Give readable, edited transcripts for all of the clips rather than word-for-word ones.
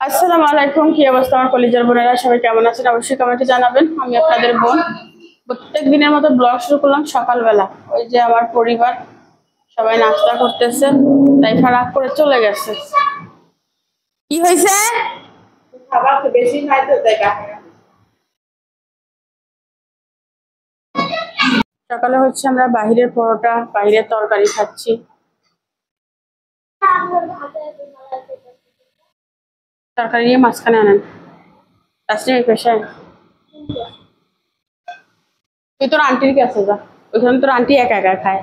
আসসালামু আলাইকুম, কি অবস্থা আমার কলিজার বোনেরা? সবাই কেমন আছেন? অবশ্যই কমেন্টে জানাবেন। আমি আপনাদের বোন। প্রত্যেক দিনের মতো ব্লগ শুরু করলাম সকালবেলা। ওই যে আমার পরিবার সবাই নাস্তা করতেছে, তাই রাগ করে চলে গেছে। কি হয়েছে? খাবার বেশি খাই তো তাই। সকালে হচ্ছে আমরা বাহিরের পরোটা, বাহিরের তরকারি খাচ্ছি। তরকারি নিয়ে মাঝখানে আনেন লাস্টে পেশায়। তুই তোর আন্টির কাছে যা, ওইখানে তোর আন্টি একা একা খায়।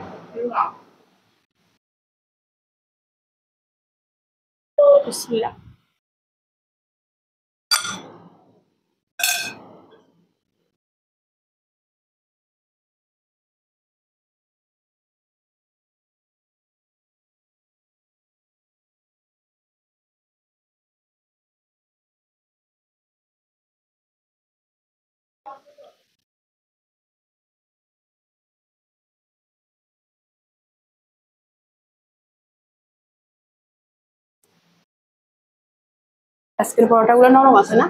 বিসমিল্লাহ। আজকের পরোটা গুলো নরম আছে না?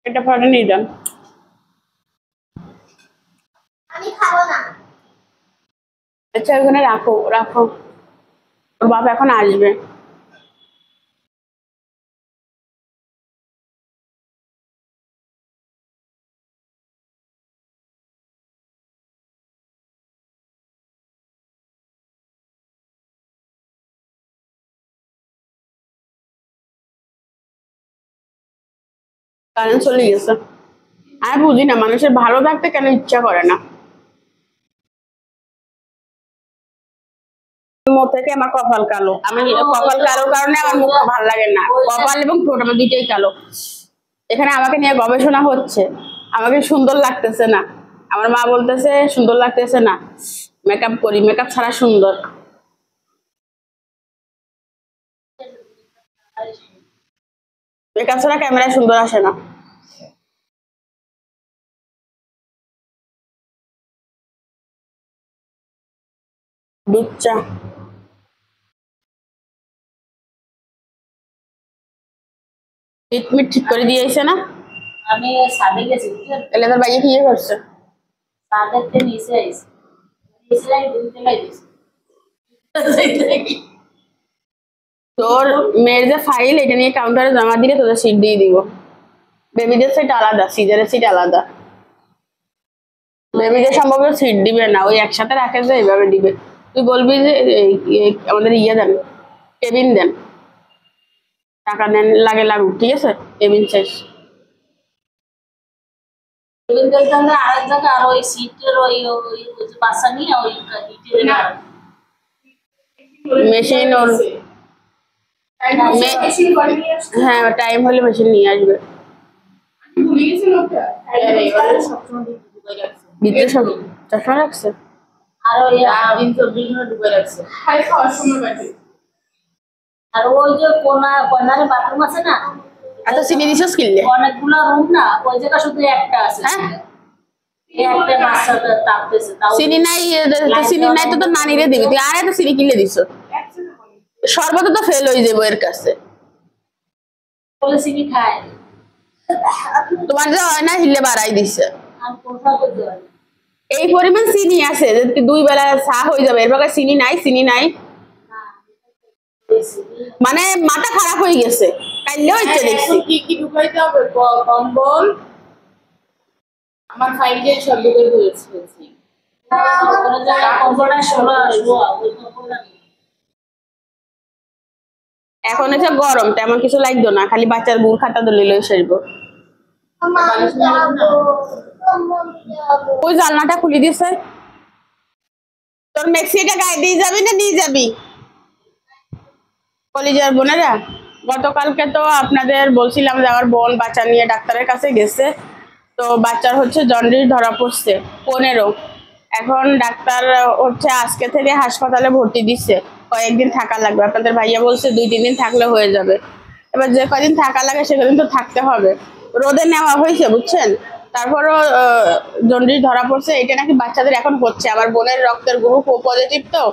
এটা পরোটা নিয়ে যান। আমি খাবো না। আচ্ছা ওখানে রাখো রাখো, ওর বাবা এখন আসবে। কারেন্ট চলে গেছে। আমি বুঝি না মানুষের ভালো থাকতে কেন ইচ্ছা করে না। মুখ থেকে আমার কপাল কালো, আমি কপাল কালোর কারণে আমার মুখ ভালো লাগে না। কপাল এবং ঠোঁট আমার দুইটাই কালো। এখানে আমাকে নিয়ে গবেষণা হচ্ছে, আমাকে সুন্দর লাগতেছে না। আমার মা বলতেছে সুন্দর লাগতেছে না, মেকআপ করি, মেকআপ ছাড়া সুন্দর। মেকআপ ছাড়া ক্যামেরায় সুন্দর আসে না। দুধ চা। মিট ঠিক করে দিয়েছে না? আমি সাদে গেছি এলে তোর ভাইয়া কি করছে? সাদেতে নিচে আইছি নিচে আই দুধ লাই দিছি তোর মেয়ের যে ফাইল, এটা নিয়ে কাউন্টারে জমা দিলে তোদের সিট দিয়ে দিব। বেবিদের সিট আলাদা, সিজারের সিট আলাদা। বেবিদের সম্ভবত সিট দিবে না, ওই একসাথে রাখে যে এইভাবে দিবে। তুই বলবি যে আমাদের ইয়ে দেন, কেবিন দেন, টাকা নেন, লাগে লাগুক, ঠিক আছে? কেবিন শেষ। কেবিন দেখতে আমরা আরেক জায়গা আর ওই সিটের ওই ওই যে বাসা নিয়ে ওই ইটে না মেশিন ওর হ্যাঁ টাইম হলে মেশিন নিয়ে আসবে। ভিতরে সব চশমা রাখছে আর ওই 324 ঘন্টা ডুবে রাখছে আর ওই যে কোনারে বাথরুম আছে না, এত চিনি দিছস কিনলে? অনেকগুলো রুম না, ওই জায়গা শুধু একটা আছে। হ্যাঁ একটা বাচ্চাটা তাপতেছে তাও চিনি নাই, চিনি নাই তো তোর নানিরে দিবি তুই, আর এত চিনি কিনলে দিছ? শরবত তো ফেল হয়ে যাবো এর কাছে। বলে চিনি খায় তোমার যে হয় না হিলে বাড়াই দিছে। আমি কোথাও করতে পারি এই পরিমাণ চিনি আছে যে দুই বেলা চা হয়ে যাবে, এর বাগে চিনি নাই, চিনি নাই মানে মাথা খারাপ হয়ে গেছে। কাইলেও ইচ্ছে দেখছি কি কি ঢুকাইতে হবে, কম্বল আমার ফাইলে সব ঢুকে ফেলেছি কম্বলটা শোয়া ওই কম্বলটা এখন এসে গরম তেমন কিছু লাগতো না, খালি বাচ্চার গুড় খাতা দলিল সারব। ওই জানলাটা খুলে দিছে। তোর মেক্সিটা গায়ে দিয়ে যাবি না নিয়ে যাবি? কলিজার বোনেরা, গতকালকে তো আপনাদের বলছিলাম যে আমার বোন বাচ্চা নিয়ে ডাক্তারের কাছে গেছে। তো বাচ্চার হচ্ছে জন্ডিস ধরা পড়ছে 15। এখন ডাক্তার হচ্ছে আজকে থেকে হাসপাতালে ভর্তি দিচ্ছে, কয়েকদিন থাকা লাগবে। আপনাদের ভাইয়া বলছে 2-3 দিন থাকলে হয়ে যাবে। এবার যে কদিন থাকা লাগে সেকদিন তো থাকতে হবে। রোদে নেওয়া হয়েছে বুঝছেন, তারপরও জন্ডিস ধরা পড়ছে। এটা নাকি বাচ্চাদের এখন হচ্ছে, আমার বোনের রক্তের গ্রুপ ও পজিটিভ, তো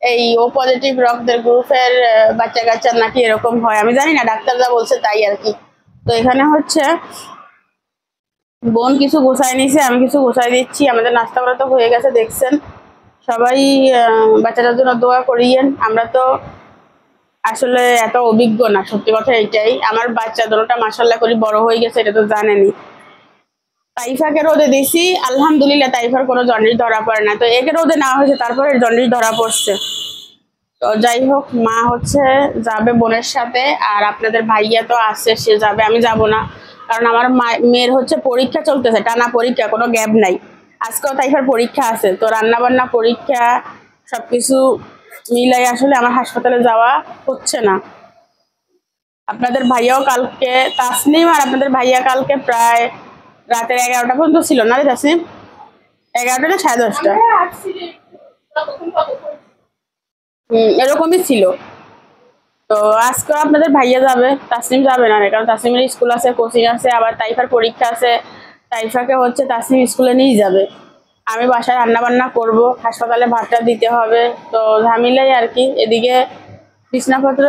এই ও পজিটিভ রক্তের গ্রুপের বাচ্চা কাচ্চার নাকি এরকম হয়, আমি জানি না, ডাক্তার যা বলছে তাই আর কি। তো এখানে হচ্ছে বোন কিছু গোছায় নিছে, আমি কিছু গোছাই দিচ্ছি। আমাদের নাস্তা করা তো হয়ে গেছে দেখছেন। সবাই বাচ্চাটার জন্য দোয়া করিয়েন। আমরা তো আসলে এত অভিজ্ঞ না, সত্যি কথা এইটাই। আমার বাচ্চা দুটোটা মাশাল্লাহ করে বড় হয়ে গেছে, এটা তো জানেনই। তাইফাকে রোদে দিছি, আলহামদুলিল্লাহ তাইফার কোনো জন্ডিস ধরা পড়ে না। তো একে রোদে নেওয়া হয়েছে, তারপরে জন্ডিস ধরা পড়ছে। তো যাই হোক, মা হচ্ছে যাবে বোনের সাথে, আর আপনাদের ভাইয়া তো আছে, সে যাবে, আমি যাব না। কারণ আমার মেয়ের হচ্ছে পরীক্ষা চলতেছে, টানা পরীক্ষা, কোনো গ্যাপ নাই। আজকেও তাইফার পরীক্ষা আছে, তো রান্না বান্না পরীক্ষা সবকিছু মিলাই আসলে আমার হাসপাতালে যাওয়া হচ্ছে না। আপনাদের ভাইয়াও কালকে, তাসনিম আর আপনাদের ভাইয়া কালকে প্রায় রাতের 11টা পর্যন্ত ছিল না রে তাসনিম? 11টা না 10:30? এরকমই ছিল। তো আজকে আপনাদের ভাইয়া যাবে, তাসনিম যাবে না, কারণ তাসনিমের স্কুল আছে, কোচিং আছে, আবার তাইফার পরীক্ষা আছে। তাইফাকে হচ্ছে তাসনিম স্কুলে নিয়ে যাবে। আমি বাসায় রান্না বান্না করব, হাসপাতালে ভাতটা দিতে হবে, তো ঝামেলাই আর কি। এদিকে বিছনাপত্র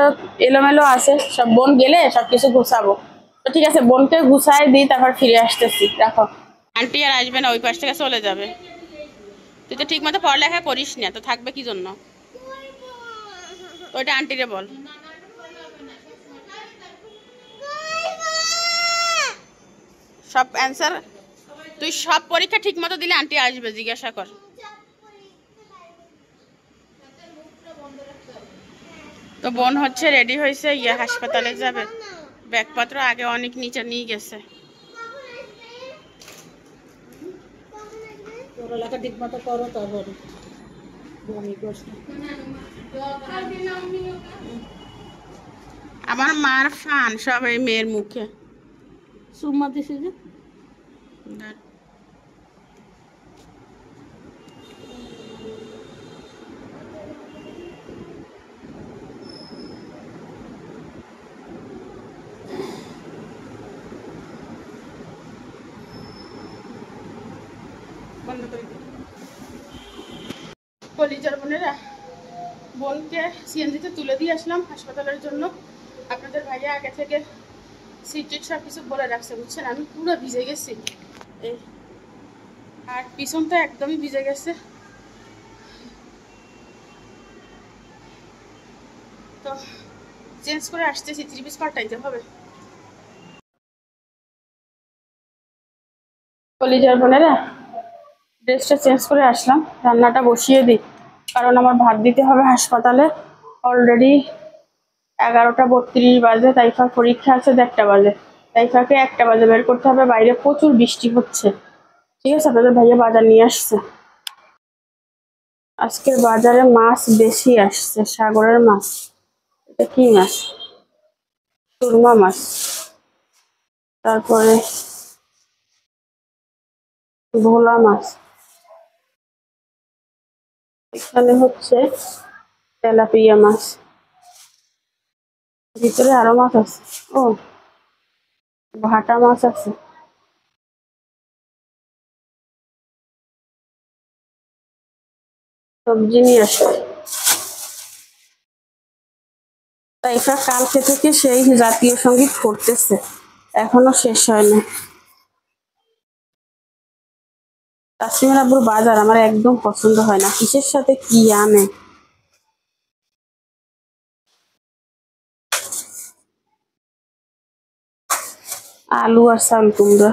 এলোমেলো আছে, সব বোন গেলে সবকিছু গুছাবো। তো ঠিক আছে, বোনকে গুছাই দিই, তারপর ফিরে আসতেছি, রাখো। আন্টি আর আসবে না, ওই পাশ থেকে চলে যাবে। তুই তো ঠিক মতো পড়ালেখা করিস না, তো থাকবে কি জন্য? ওইটা আন্টিরে বল। সব অ্যান্সার, তুই সব পরীক্ষা ঠিক মতো দিলে আন্টি আসবে, জিজ্ঞাসা কর। তো বোন হচ্ছে রেডি হয়েছে, হাসপাতালে যাবে। ব্যাগপত্র আগে অনেক নিচে নিয়ে গেছে। পড়ালেখা ঠিক মতো করো, তারপর আমার মার ফান সব এই মেয়ের মুখে। সুম্মা দিছে যে বন্ধ করে দিই। কলিজার বোনেরা, বোনকে সিএনজিতে তুলে দিয়ে আসলাম হাসপাতালের জন্য। আপনাদের ভাইয়া আগে থেকে সিট সব কিছু বলে রাখছে, বুঝছেন। আমি পুরো ভিজে গেছি, এই আর পিছনটা একদমই ভিজে গেছে। তো চেঞ্জ করে আসতেছি, 3 পিস পাল্টাইতে হবে। কলিজার বোনেরা, ড্রেসটা চেঞ্জ করে আসলাম, রান্নাটা বসিয়ে দিই, কারণ আমার ভাত দিতে হবে হাসপাতালে। অলরেডি 11টা 32 বাজে, তাইফার পরীক্ষা আছে 1টা বাজে। তাইফাকে 1টা বাজে বের করতে হবে, বাইরে প্রচুর বৃষ্টি হচ্ছে। ঠিক আছে, আপনাদের ভাইয়া বাজার নিয়ে আসছে। আজকের বাজারে মাছ বেশি আসছে, সাগরের মাছ। এটা কি মাছ? সুরমা মাছ। তারপরে ভোলা মাছ। এখানে হচ্ছে তেলাপিয়া মাছ। ভিতরে আরো মাছ আছে। ও, ভাটা মাছ আছে। সবজি নিয়ে আসছে। তাইফা কালকে থেকে সেই জাতীয় সঙ্গীত করতেছে, এখনো শেষ হয়নি। তাসমির আব্বুর বাজার আমার একদম পছন্দ হয় না, কিসের সাথে কি আনে। আলু আর চাল কুমড়া।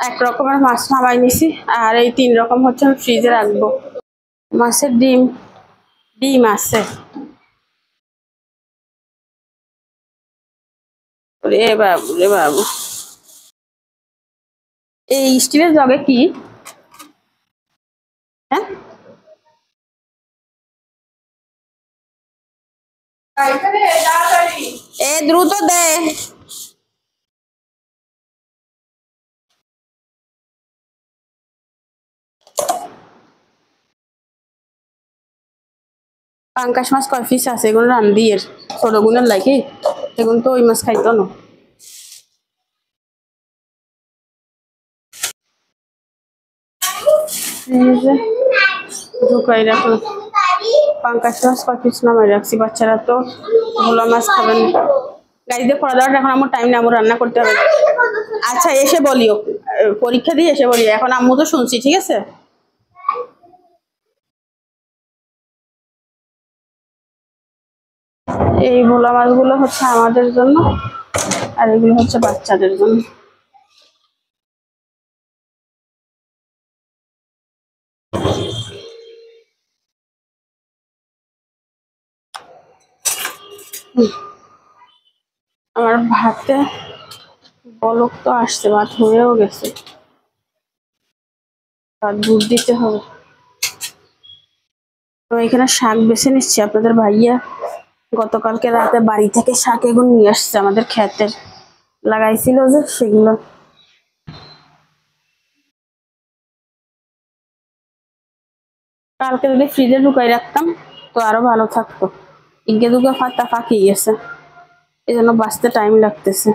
এক রকমের মাছ নামাই নিছি, আর এই 3 রকম হচ্ছে আমি ফ্রিজে রাখবো। মাছের ডিম, ডিম আছে। রে বাবু রে বাবু, এই স্টিলের জগে কি? হ্যাঁ, এ দ্রুত দে। পাঙ্কাশ মাছ কয় পিস আছে এগুলো রান্ধি এর ছোট গুণের লাগে এগুলো তো ওই মাছ খাইতো না। এই যে ঢুকাই রাখলাম পাঙ্কাশ মাছ কয় পিস নামাই রাখছি, বাচ্চারা তো ভোলা মাছ খাবেন না। গাড়িতে পড়া দেওয়ার এখন আমার টাইম নেই, আমার রান্না করতে হবে। আচ্ছা এসে বলিও, পরীক্ষা দিয়ে এসে বলিও, এখন আম্মু তো শুনছি, ঠিক আছে। এই ভোলা মাছগুলো হচ্ছে আমাদের জন্য আর এগুলো হচ্ছে বাচ্চাদের জন্য। আমার ভাতে বলক তো আসছে, ভাত হয়েও গেছে, আর দুধ দিতে হবে। তো এখানে শাক বেছে নিচ্ছি, আপনাদের ভাইয়া গতকালকে রাতে বাড়ি থেকে শাক এগুলো নিয়ে আসছে, আমাদের ক্ষেতের লাগাইছিল যে সেগুলো। কালকে যদি ফ্রিজে ঢুকাই রাখতাম তো আরো ভালো থাকতো, ইগে দুগে ফাটা ফাঁকি গেছে, এই জন্য বাঁচতে টাইম লাগতেছে।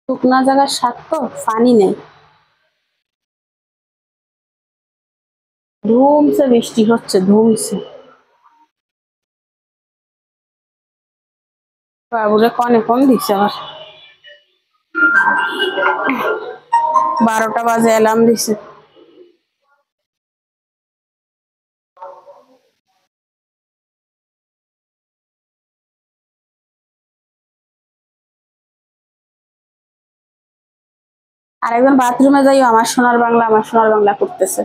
শুকনা জায়গার শাক তো পানি নেই, ধুমসে বৃষ্টি হচ্ছে, ধুমসে। বাবুরে কনে ফোন দিচ্ছে আবার, 12টা বাজে অ্যালার্ম দিছে। আরেকজন বাথরুমে যাই, আমার সোনার বাংলা আমার সোনার বাংলা করতেছে।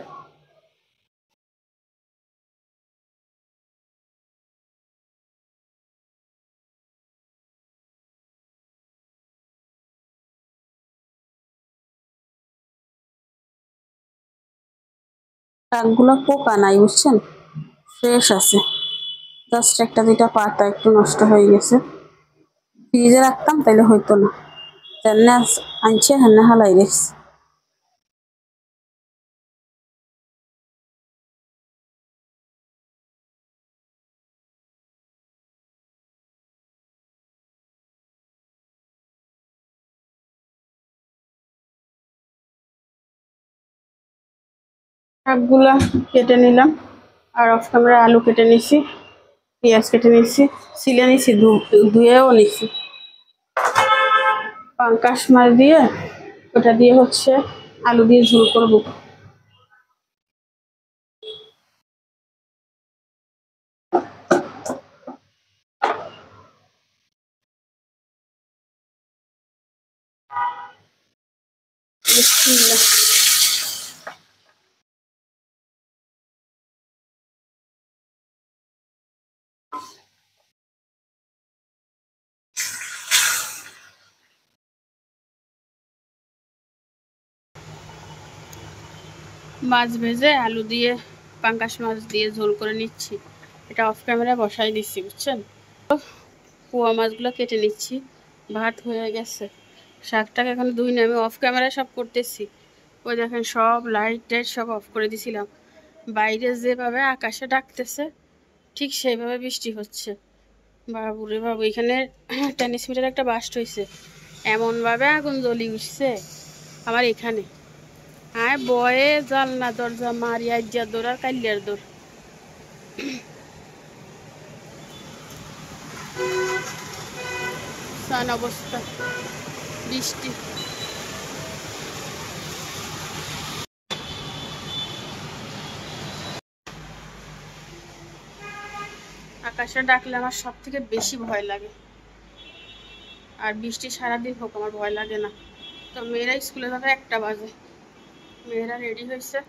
শাকগুলো পোকা নাই বুঝছেন, ফ্রেশ আছে, জাস্ট একটা দুইটা পাতা একটু নষ্ট হয়ে গেছে। ফ্রিজে রাখতাম তাইলে হইতো না, তেমনি আনছে হেন্না হালাই রেখছি। শাকগুলা কেটে নিলাম, আর অফ ক্যামেরা আলু কেটে নিছি, পেঁয়াজ কেটে নিছি, সিলে নিছি, ধুয়েও নিছি। পাঙ্কাশ মাছ দিয়ে ওটা দিয়ে হচ্ছে আলু দিয়ে ঝোল করবো। বিসমিল্লাহ। মাছ ভেজে আলু দিয়ে পাঙ্কাশ মাছ দিয়ে ঝোল করে নিচ্ছি, এটা অফ ক্যামেরা বসাই দিচ্ছি বুঝছেন। পোয়া মাছগুলো কেটে নিচ্ছি, ভাত হয়ে গেছে, শাকটাকে এখন ধুই না, আমি অফ ক্যামেরায় সব করতেছি। ওই দেখেন সব লাইট টাইট সব অফ করে দিছিলাম, বাইরে যেভাবে আকাশে ডাকতেছে ঠিক সেইভাবে বৃষ্টি হচ্ছে। বাবুরে বাবু, এখানে টেনিস মিটার একটা বাস্ট হয়েছে, এমনভাবে আগুন জ্বলি উঠছে আমার এখানে। হ্যাঁ বয়ে জানলা দরজা মারি আজ্জার দৌড় আর কাল্যার দৌড়। সান অবস্থা বৃষ্টি। আকাশে ডাকলে আমার সব থেকে বেশি ভয় লাগে, আর বৃষ্টি সারাদিন হোক আমার ভয় লাগে না। তো মেয়েরা স্কুলে যাবে 1টা বাজে, মেয়েরা রেডি হয়েছে,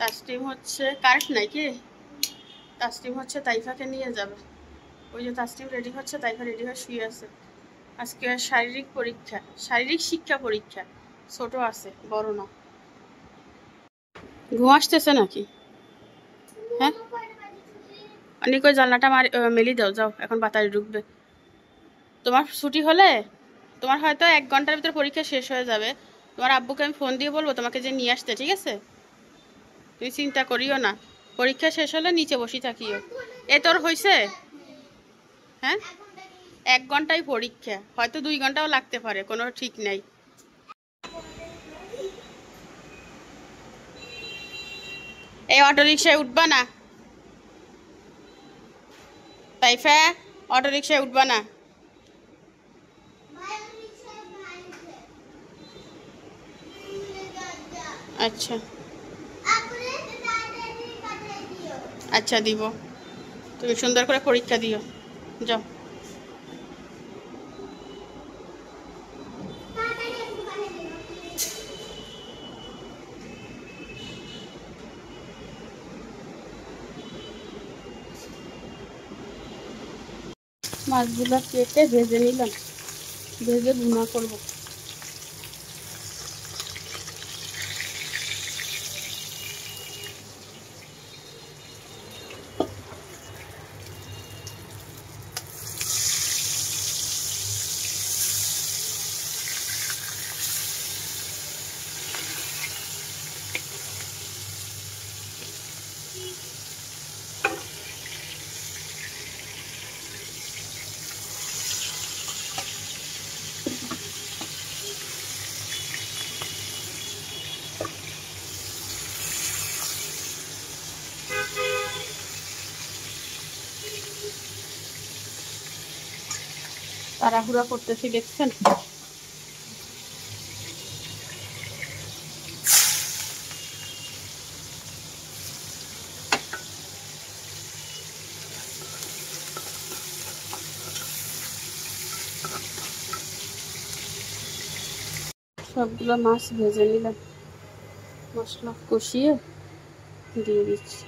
তাসলিম হচ্ছে কারেন্ট নাই কি, তাসলিম হচ্ছে তাইফাকে নিয়ে যাবে। ওই যে তাসলিম রেডি হচ্ছে, তাইফা রেডি হয়ে শুয়ে আছে। আজকে শারীরিক পরীক্ষা, শারীরিক শিক্ষা পরীক্ষা, ছোট আছে বড় না। ঘুম আসতেছে নাকি? হ্যাঁ অনেক ওই জানলাটা মেলি দাও, যাও, এখন বাতাস ঢুকবে। তোমার ছুটি হলে তোমার হয়তো 1 ঘন্টার ভিতরে পরীক্ষা শেষ হয়ে যাবে। তোমার আব্বুকে আমি ফোন দিয়ে বলবো তোমাকে যে নিয়ে আসতে, ঠিক আছে? তুমি চিন্তা করিও না, পরীক্ষা শেষ হলে নিচে বসে থাকিও। এ তোর হয়েছে? হ্যাঁ, 1 ঘন্টায় পরীক্ষা, হয়তো 2 ঘন্টাও লাগতে পারে, কোনো ঠিক নাই। এই অটো রিক্সায় উঠবা না তাইফা, অটো রিক্সায় উঠবা না। আচ্ছা আচ্ছা, দিব। তুমি সুন্দর করে পরীক্ষা দিও, যাও। মাছগুলো কেটে ভেজে নিলাম, ভেজে ভুনা করবো। তাড়াহুড়া করতেছি, দেখছেন? সবগুলো মাছ ভেজে নিলাম, মশলা কষিয়ে দিয়ে দিচ্ছি।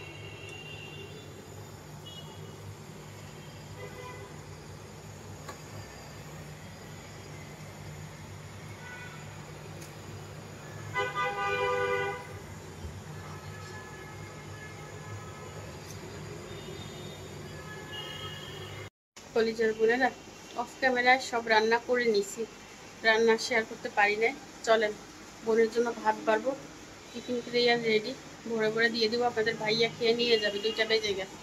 কলিজার বোনেরা, অফ ক্যামেরায় সব রান্না করে নিছি, রান্না শেয়ার করতে পারি না। চলেন, বোনের জন্য ভাত বাড়বো, টিফিন ক্রিয়ার রেডি, ভরে ভরে দিয়ে দেবো। আপনাদের ভাইয়া খেয়ে নিয়ে যাবে, 2টা বেজে গেছে।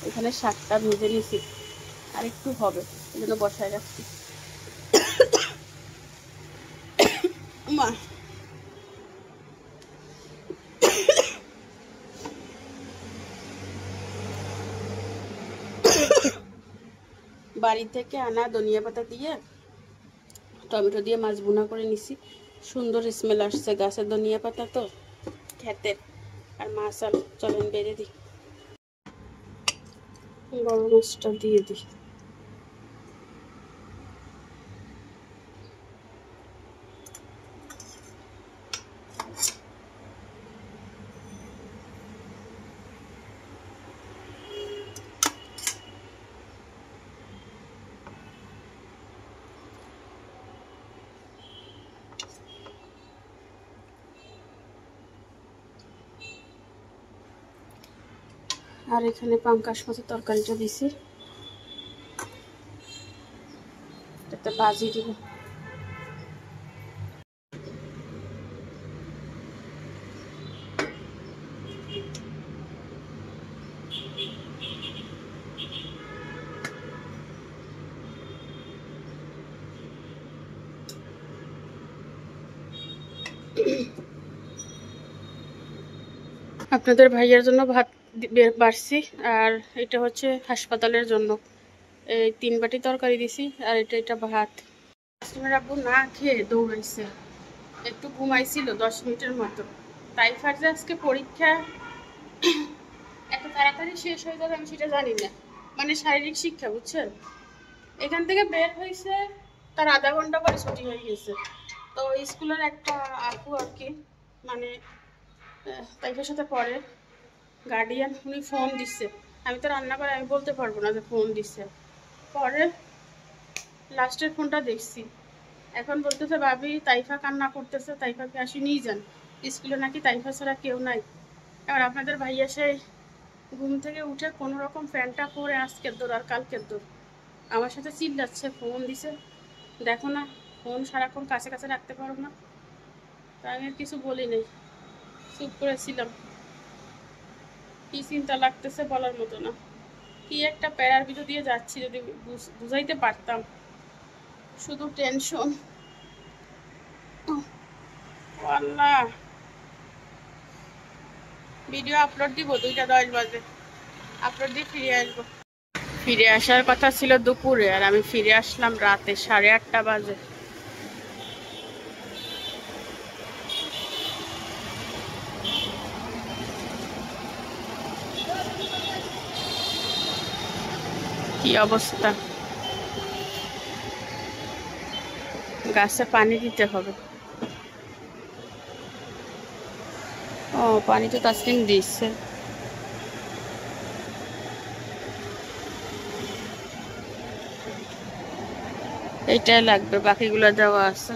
এখানে শাকটা ভেজে নিছি, আর একটু হবে, এই জন্য বসায় রাখছি। মা, বাড়ি থেকে আনা ধনিয়া পাতা দিয়ে টমেটো দিয়ে মাছ ভুনা করে নিছি। সুন্দর স্মেল আসছে, গাছের ধনিয়া পাতা তো, খেতে। আর মাছ আলু, চলেন বেড়ে দিই, বড় মাছটা দিয়ে দিই। আর এখানে পাঙ্কাশ মাছের তরকারিটা দিছি, একটা বাজি দিব। আপনাদের ভাইয়ের জন্য ভাত বাড়ছি, আর এটা হচ্ছে হাসপাতালের জন্য। এই 3 বাটি তরকারি দিছি, আর এটা ভাত। কাস্টমার আব্বু না খেয়ে দৌড়াইছে, একটু ঘুমাইছিল 10 মিনিটের মতো। তাই ফার্জে আজকে পরীক্ষা এত তাড়াতাড়ি শেষ হয়ে যাবে আমি সেটা জানি না, মানে শারীরিক শিক্ষা, বুঝছেন? এখান থেকে বের হয়েছে, তার আধা ঘন্টা পরে ছুটি হয়ে গেছে। তো স্কুলের একটা আপু আর কি, মানে তাইফের সাথে পড়ে, গার্ডিয়ান, উনি ফোন দিচ্ছে। আমি তো রান্না করে আমি বলতে পারবো না যে ফোন দিচ্ছে। পরে লাস্টের ফোনটা দেখছি, এখন বলতেছে ভাবি তাইফা কান্না করতেছে, তাইফাকে আসি নিয়ে যান। স্কুলে নাকি তাইফা ছাড়া কেউ নাই। এবার আপনাদের ভাইয়া সেই ঘুম থেকে উঠে কোনো রকম ফ্যানটা পরে আজকের দৌড় আর কালকের দৌড় আমার সাথে চিল্লাচ্ছে, ফোন দিছে, দেখো না ফোন সারাক্ষণ কাছে কাছে রাখতে পারো না। তাই আমি আর কিছু বলি নাই, চুপ করেছিলাম। কি চিন্তা লাগতেছে বলার মতো না, কি একটা প্যারার ভিতর দিয়ে যাচ্ছি, যদি বুঝাইতে পারতাম। শুধু টেনশন। আল্লাহ, ভিডিও আপলোড দিব 2:10 বাজে, আপলোড দিয়ে ফিরে আসবো। ফিরে আসার কথা ছিল দুপুরে, আর আমি ফিরে আসলাম রাতে 8:30 বাজে। কি অবস্থা, গাছে পানি দিতে হবে। ও পানি তো তাসলিম দিচ্ছে। এইটাই লাগবে, বাকিগুলো দেওয়া আছে।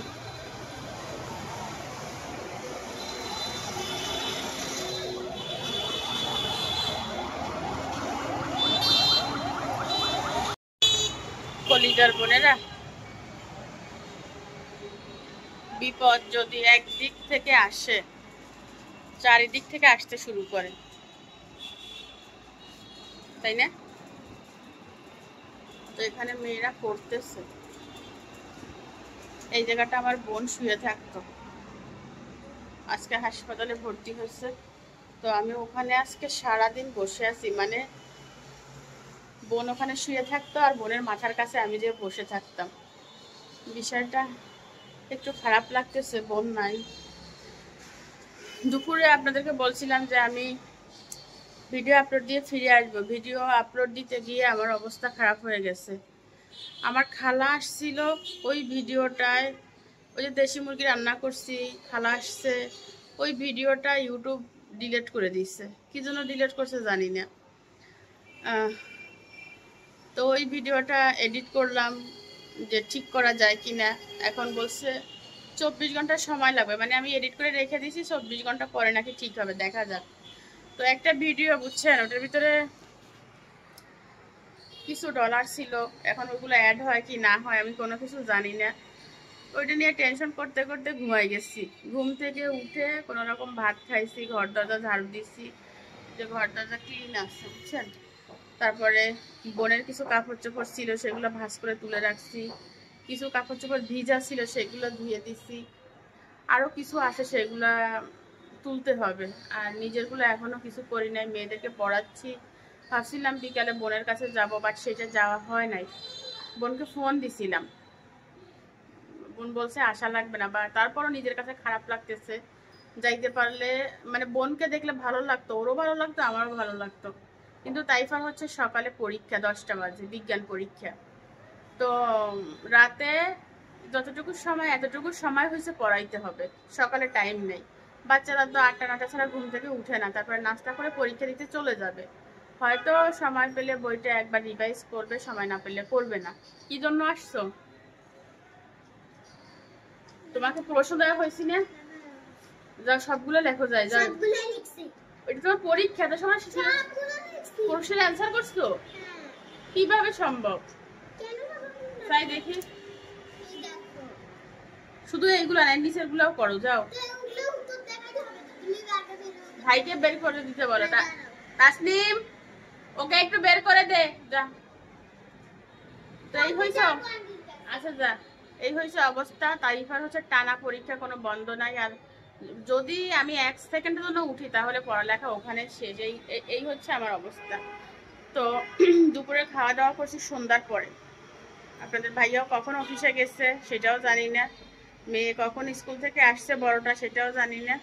কলিজার বোনেরা, বিপদ যদি একদিক থেকে আসে, চারিদিক থেকে আসতে শুরু করে, তাই না? তো এখানে মেয়েরা করতেছে। এই জায়গাটা আমার বোন শুয়ে থাকতো, আজকে হাসপাতালে ভর্তি হয়েছে। তো আমি ওখানে আজকে সারাদিন বসে আছি, মানে বোন ওখানে শুয়ে থাকতো আর বোনের মাথার কাছে আমি যে বসে থাকতাম। বিষয়টা একটু খারাপ লাগতেছে, বোন নাই। দুপুরে আপনাদেরকে বলছিলাম যে আমি ভিডিও আপলোড দিয়ে ফিরে আসবো। ভিডিও আপলোড দিতে গিয়ে আমার অবস্থা খারাপ হয়ে গেছে। আমার খালা আসছিল ওই ভিডিওটায়, ওই যে দেশি মুরগি রান্না করছি, খালা আসছে, ওই ভিডিওটা ইউটিউব ডিলিট করে দিচ্ছে। কি জন্য ডিলিট করছে জানি না। তো ওই ভিডিওটা এডিট করলাম যে ঠিক করা যায় কি না। এখন বলছে 24 ঘন্টা সময় লাগবে, মানে আমি এডিট করে রেখে দিয়েছি, 24 ঘন্টা পরে নাকি ঠিক হবে, দেখা যাক। তো একটা ভিডিও বুঝছেন, ওটার ভিতরে কিছু ডলার ছিল, এখন ওগুলো অ্যাড হয় কি না হয় আমি কোনো কিছু জানি না। ওইটা নিয়ে টেনশন করতে করতে ঘুমাই গেছি। ঘুম থেকে উঠে কোনো রকম ভাত খাইছি, ঘর দরজা ঝাড়ু দিছি, যে ঘর দরজা ক্লিন আছে বুঝছেন। তারপরে বোনের কিছু কাপড় চোপড় ছিল, সেগুলো ভাঁজ করে তুলে রাখছি। কিছু কাপড় চোপড় ভিজা ছিল, সেগুলো ধুয়ে দিছি। আরও কিছু আছে, সেগুলা তুলতে হবে। আর নিজেরগুলো এখনও কিছু করি নাই, মেয়েদেরকে পড়াচ্ছি। ভাবছিলাম বিকালে বোনের কাছে যাব, বাট সেটা যাওয়া হয় নাই। বোনকে ফোন দিছিলাম, বোন বলছে আসা লাগবে না, বা তারপরও নিজের কাছে খারাপ লাগতেছে। যাইতে পারলে মানে বোনকে দেখলে ভালো লাগতো, ওরও ভালো লাগতো, আমারও ভালো লাগতো। কিন্তু তাইফার হচ্ছে সকালে পরীক্ষা, 10টা বাজে বিজ্ঞান পরীক্ষা। তো রাতে যতটুকু সময়, এতটুকু সময় হয়েছে পড়াইতে হবে, সকালে টাইম নেই। বাচ্চারা তো 8টা-9টা ছাড়া ঘুম থেকে উঠে না, তারপরে নাস্তা করে পরীক্ষা দিতে চলে যাবে। হয়তো সময় পেলে বইটা একবার রিভাইজ করবে, সময় না পেলে করবে না। কি জন্য আসছো? তোমাকে প্রশ্ন দেওয়া হয়েছে না? যাও সবগুলো লেখো, যায় যাও। এটা তোমার পরীক্ষা, তো সময় প্রশ্নের অ্যান্সার করছো? কিভাবে সম্ভব? তাই দেখি, শুধু এইগুলো না, নিচের গুলাও করো, যাও। ভাইকে বের করে দিতে বলো। তাসনিম, ওকে একটু বের করে দে, যা। তো এই হয়েছে, আচ্ছা যা। এই হয়েছে অবস্থা। তাইফার হচ্ছে টানা পরীক্ষা, কোনো বন্ধ নাই। আর যদি আমি 1 সেকেন্ডের জন্য উঠি তাহলে পড়ালেখা ওখানে শেষ। এই হচ্ছে আমার অবস্থা। তো দুপুরে খাওয়া দাওয়া করছি সন্ধ্যার পরে। আপনাদের ভাইয়াও কখন অফিসে গেছে সেটাও জানি না, মেয়ে কখন স্কুল থেকে আসছে বড়টা সেটাও জানি না।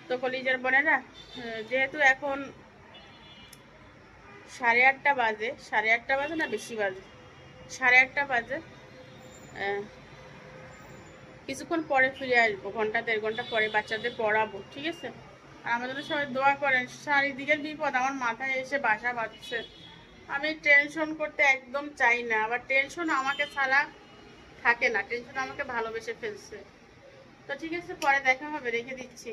তো কলিজার বোনেরা, যেহেতু এখন 8:30 বাজে, 8:30 বাজে না বেশি বাজে, 8:30 বাজে, কিছুক্ষণ পরে ফিরে আসবো, 1-1.5 ঘন্টা পরে বাচ্চাদের পড়াবো, ঠিক আছে? আর আমাদের সবাই দোয়া করেন। চারিদিকের বিপদ আমার মাথায় এসে বাসা বাঁধছে। আমি টেনশন করতে একদম চাই না, আবার টেনশন আমাকে ছাড়া থাকে না, টেনশন আমাকে ভালোবেসে ফেলছে। তো ঠিক আছে, পরে দেখা হবে, রেখে দিচ্ছি।